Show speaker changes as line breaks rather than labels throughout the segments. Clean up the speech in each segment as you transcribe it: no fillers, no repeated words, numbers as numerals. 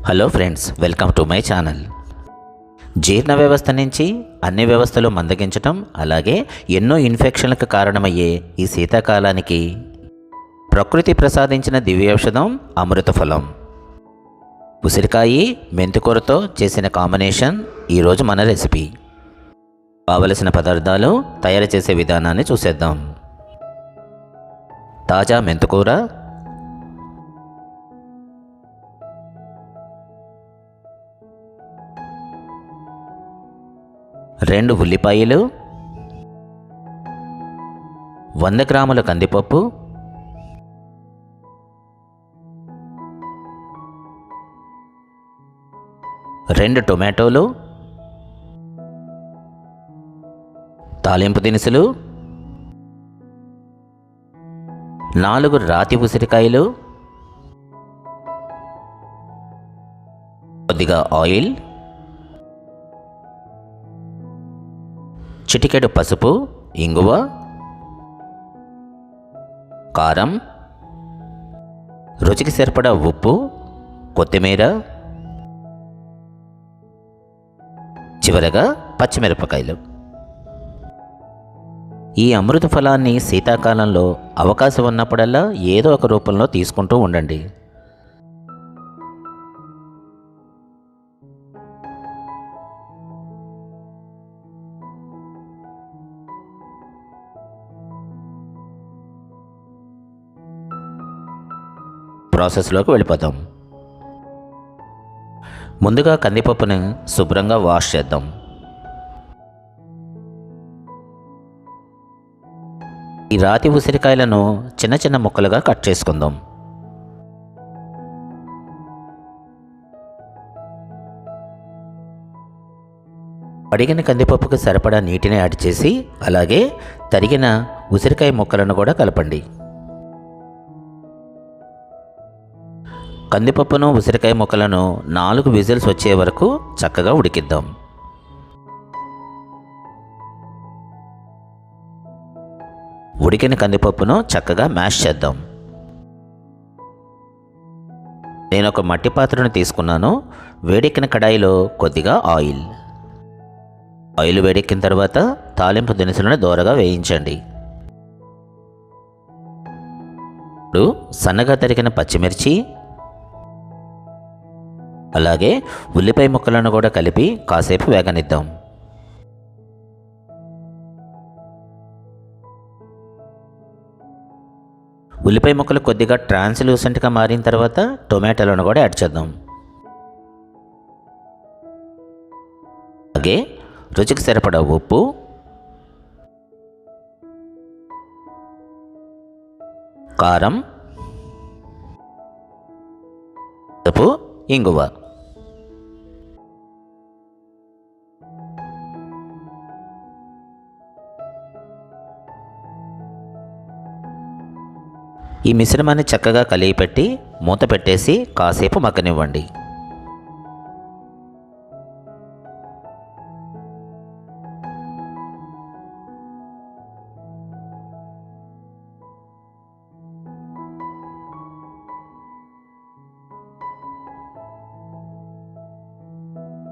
Hello friends, welcome to my channel. జీర్ణ వ్యవస్థ నుంచి అన్ని వ్యవస్థలు మందగించటం, అలాగే ఎన్నో ఇన్ఫెక్షన్లకు కారణమయ్యే ఈ శీతాకాలానికి ప్రకృతి ప్రసాదించిన దివ్యౌషధం అమృతఫలం. ఉసిరికాయ మెంతికూరతో చేసిన కాంబినేషన్ ఈరోజు మన రెసిపీ. కావలసిన పదార్థాలు, తయారు చేసే విధానాన్ని చూసేద్దాం. తాజా మెంతికూర, 2 ఉల్లిపాయలు, 100 గ్రాముల కందిపప్పు, 2 టొమాటోలు, తాలింపు దినుసులు, 4 రాతి ఉసిరికాయలు, కొద్దిగా ఆయిల్, చిటికెడు పసుపు, ఇంగువ, కారం, రుచికి సరిపడా ఉప్పు, కొత్తిమీర, చివరగా పచ్చిమిరపకాయలు. ఈ అమృత ఫలాన్ని శీతాకాలంలో అవకాశం ఉన్నప్పుడల్లా ఏదో ఒక రూపంలో తీసుకుంటూ ఉండండి. ప్రాసెస్లోకి వెళ్ళిపోతాం. ముందుగా కందిపప్పుని శుభ్రంగా వాష్ చేద్దాం. ఈ రాతి ఉసిరికాయలను చిన్న చిన్న ముక్కలుగా కట్ చేసుకుందాం. కడిగిన కందిపప్పుకు సరిపడా నీటిని యాడ్ చేసి, అలాగే తరిగిన ఉసిరికాయ ముక్కలను కూడా కలపండి. కందిపప్పును, ఉసిరికాయ ముక్కలను 4 విజిల్స్ వచ్చే వరకు చక్కగా ఉడికిద్దాం. ఉడికిన కందిపప్పును చక్కగా మ్యాష్ చేద్దాం. నేను ఒక మట్టి పాత్రను తీసుకున్నాను. వేడెక్కిన కడాయిలో కొద్దిగా ఆయిల్ వేడెక్కిన తర్వాత తాలింపు దినుసులను దోరగా వేయించండి. ఇప్పుడు సన్నగా తరిగిన పచ్చిమిర్చి, అలాగే ఉల్లిపాయ ముక్కలను కూడా కలిపి కాసేపు వేగనిద్దాం. ఉల్లిపాయ ముక్కలు కొద్దిగా ట్రాన్స్లూసెంట్గా మారిన తర్వాత టొమాటోలను కూడా యాడ్ చేద్దాం. అలాగే రుచికి సరిపడా ఉప్పు, కారం, పసుపు, ఇంగువ. ఈ మిశ్రమాన్ని చక్కగా కలిగిపెట్టి మూత పెట్టేసి కాసేపు మగ్గనివ్వండి.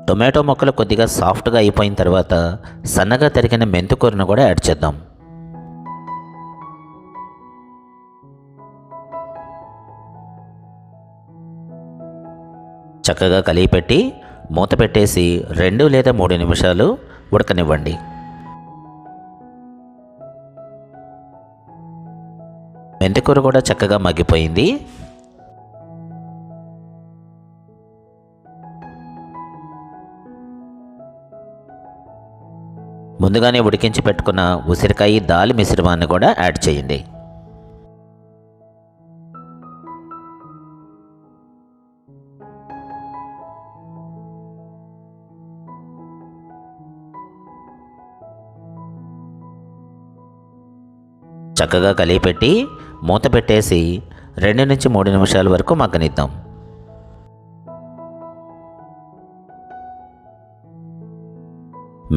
టొమాటో ముక్కలు కొద్దిగా సాఫ్ట్గా అయిపోయిన తర్వాత సన్నగా తరిగిన మెంతికూరను కూడా యాడ్ చేద్దాం. చక్కగా కలిగిపెట్టి మూత పెట్టేసి 2 లేదా 3 నిమిషాలు ఉడకనివ్వండి. మెంతికూర కూడా చక్కగా మగ్గిపోయింది. ముందుగానే ఉడికించి పెట్టుకున్న ఉసిరికాయ దాల్ మిశ్రమాన్ని కూడా యాడ్ చేయండి. చక్కగా కలిపెట్టి మూత పెట్టేసి 2 నుంచి 3 నిమిషాల వరకు మగ్గనిద్దాం.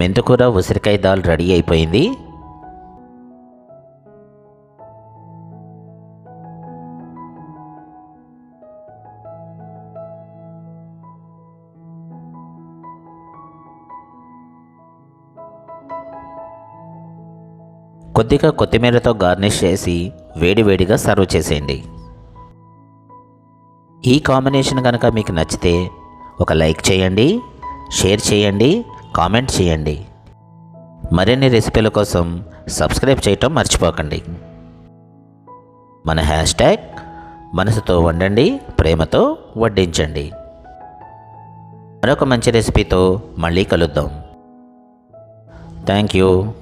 మెంతికూర, ఉసిరికాయ దాల్ రెడీ అయిపోయింది. కొద్దిగా కొత్తిమీరతో గార్నిష్ చేసి వేడివేడిగా సర్వ్ చేసేయండి. ఈ కాంబినేషన్ కనుక మీకు నచ్చితే ఒక లైక్ చేయండి, షేర్ చేయండి, కామెంట్ చేయండి. మరిన్ని రెసిపీల కోసం సబ్స్క్రైబ్ చేయటం మర్చిపోకండి. మన హ్యాష్ట్యాగ్ మనసుతో వండండి, ప్రేమతో వడ్డించండి. మరొక మంచి రెసిపీతో మళ్ళీ కలుద్దాం. Thank you.